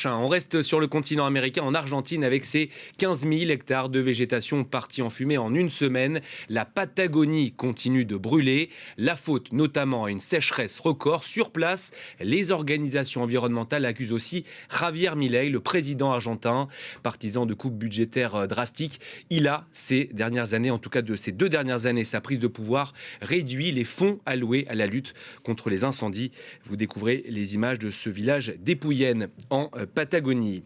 On reste sur le continent américain, en Argentine, avec ses 15 000 hectares de végétation partis en fumée en une semaine. La Patagonie continue de brûler, la faute notamment à une sécheresse record. Sur place, les organisations environnementales accusent aussi Javier Milei, le président argentin, partisan de coupes budgétaires drastiques. Il a, ces dernières années, en tout cas de ces 2 dernières années, sa prise de pouvoir, réduit les fonds alloués à la lutte contre les incendies. Vous découvrez les images de ce village d'Épouyennes en Patagonie.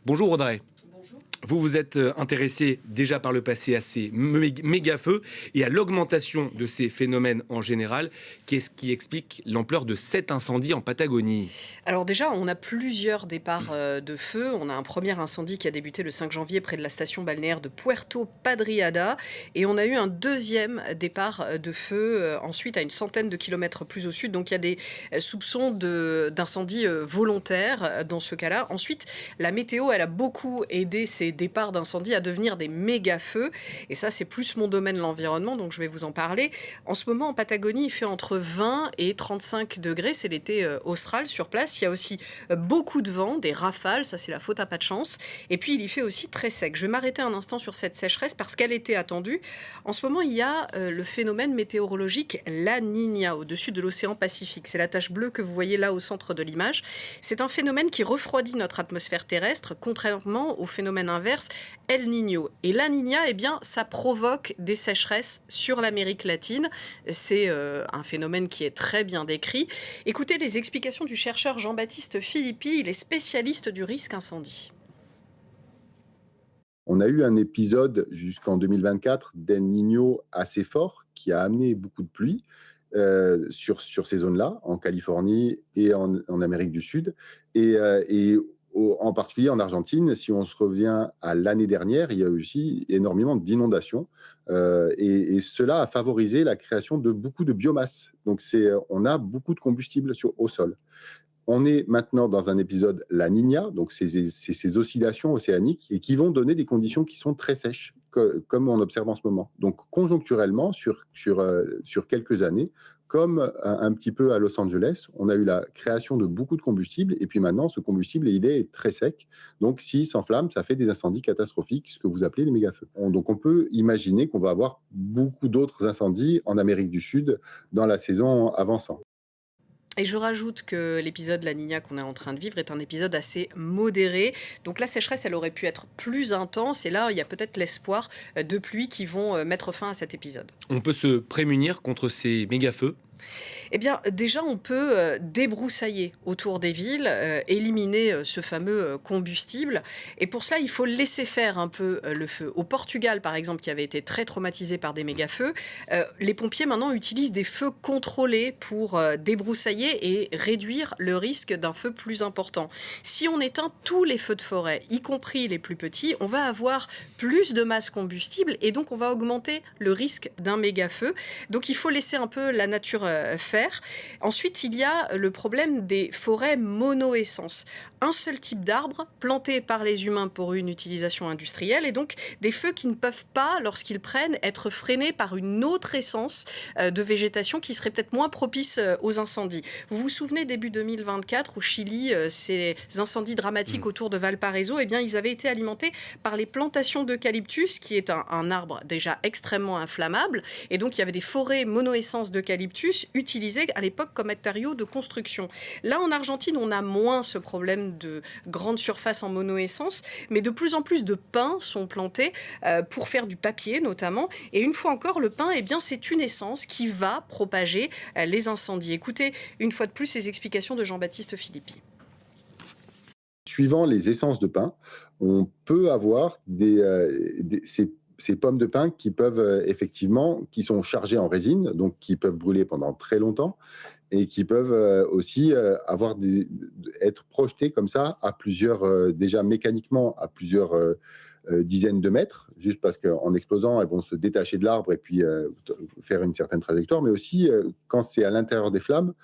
Bonjour Audrey. Bonjour. Vous vous êtes intéressé déjà par le passé à ces méga-feux et à l'augmentation de ces phénomènes en général. Qu'est-ce qui explique l'ampleur de cet incendie en Patagonie ? Alors déjà, on a plusieurs départs de feu. On a un premier incendie qui a débuté le 5 janvier près de la station balnéaire de Puerto Padriada. Et on a eu un deuxième départ de feu ensuite à une centaine de kilomètres plus au sud. Donc il y a des soupçons d'incendie volontaire dans ce cas-là. Ensuite, la météo, elle a beaucoup aidé ces départs d'incendie à devenir des méga-feux. Et ça, c'est plus mon domaine, l'environnement, donc je vais vous en parler. En ce moment, en Patagonie, il fait entre 20 et 35 degrés. C'est l'été austral sur place. Il y a aussi beaucoup de vent, des rafales. Ça, c'est la faute à pas de chance. Et puis, il y fait aussi très sec. Je vais m'arrêter un instant sur cette sécheresse parce qu'elle était attendue. En ce moment, il y a le phénomène météorologique La Niña au-dessus de l'océan Pacifique. C'est la tache bleue que vous voyez là au centre de l'image. C'est un phénomène qui refroidit notre atmosphère terrestre, contrairement au phénomène inverse, El Niño. Et La Niña, eh bien, ça provoque des sécheresses sur l'Amérique latine. C'est un phénomène qui est très bien décrit. Écoutez les explications du chercheur Jean-Baptiste Philippi, il est spécialiste du risque incendie. On a eu un épisode jusqu'en 2024 d'El Niño assez fort qui a amené beaucoup de pluie sur ces zones-là, en Californie et en Amérique du Sud. Et en particulier en Argentine, si on se revient à l'année dernière, il y a eu aussi énormément d'inondations et cela a favorisé la création de beaucoup de biomasse. Donc on a beaucoup de combustible au sol. On est maintenant dans un épisode La Niña, donc c'est ces oscillations océaniques et qui vont donner des conditions qui sont très sèches, comme on observe en ce moment. Donc conjoncturellement, sur quelques années, comme un petit peu à Los Angeles, on a eu la création de beaucoup de combustible et puis maintenant, ce combustible, il est très sec. Donc s'il s'enflamme, ça fait des incendies catastrophiques, ce que vous appelez les méga-feux. Donc on peut imaginer qu'on va avoir beaucoup d'autres incendies en Amérique du Sud dans la saison avançant. Et je rajoute que l'épisode La Niña qu'on est en train de vivre est un épisode assez modéré. Donc la sécheresse, elle aurait pu être plus intense. Et là, il y a peut-être l'espoir de pluies qui vont mettre fin à cet épisode. On peut se prémunir contre ces méga-feux ? Eh bien, déjà, on peut débroussailler autour des villes, éliminer ce fameux combustible. Et pour ça, il faut laisser faire un peu le feu. Au Portugal, par exemple, qui avait été très traumatisé par des méga-feux, les pompiers maintenant utilisent des feux contrôlés pour débroussailler et réduire le risque d'un feu plus important. Si on éteint tous les feux de forêt, y compris les plus petits, on va avoir plus de masse combustible et donc on va augmenter le risque d'un méga-feu. Donc il faut laisser un peu la nature faire. Ensuite, il y a le problème des forêts monoessences. Un seul type d'arbre planté par les humains pour une utilisation industrielle et donc des feux qui ne peuvent pas, lorsqu'ils prennent, être freinés par une autre essence de végétation qui serait peut-être moins propice aux incendies. Vous vous souvenez, début 2024, au Chili, ces incendies dramatiques autour de Valparaiso, eh bien, ils avaient été alimentés par les plantations d'eucalyptus, qui est un arbre déjà extrêmement inflammable. Et donc, il y avait des forêts monoessences d'eucalyptus utilisées à l'époque comme matériaux de construction. Là, en Argentine, on a moins ce problème de grandes surfaces en monoessence, mais de plus en plus de pins sont plantés pour faire du papier notamment. Et une fois encore, le pin, eh bien, c'est une essence qui va propager les incendies. Écoutez, une fois de plus, ces explications de Jean-Baptiste Philippi. Suivant les essences de pin, on peut avoir ces pommes de pin qui peuvent effectivement, qui sont chargées en résine, donc qui peuvent brûler pendant très longtemps et qui peuvent aussi être projetées comme ça à plusieurs, déjà mécaniquement à plusieurs dizaines de mètres, juste parce qu'en explosant, elles vont se détacher de l'arbre et puis faire une certaine trajectoire, mais aussi, quand c'est à l'intérieur des flammes,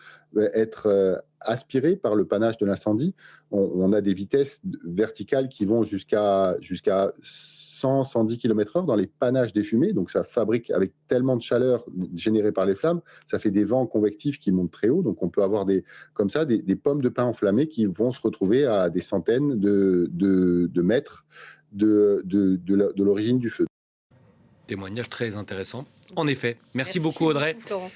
être aspiré par le panache de l'incendie. On a des vitesses verticales qui vont jusqu'à 100-110 km/h dans les panaches des fumées, donc ça fabrique avec tellement de chaleur générée par les flammes, ça fait des vents convectifs qui montent très haut, donc on peut avoir comme ça des pommes de pin enflammées qui vont se retrouver à des centaines de mètres de l'origine du feu. Témoignage très intéressant. En effet. Merci beaucoup beaucoup, Audrey. Laurent.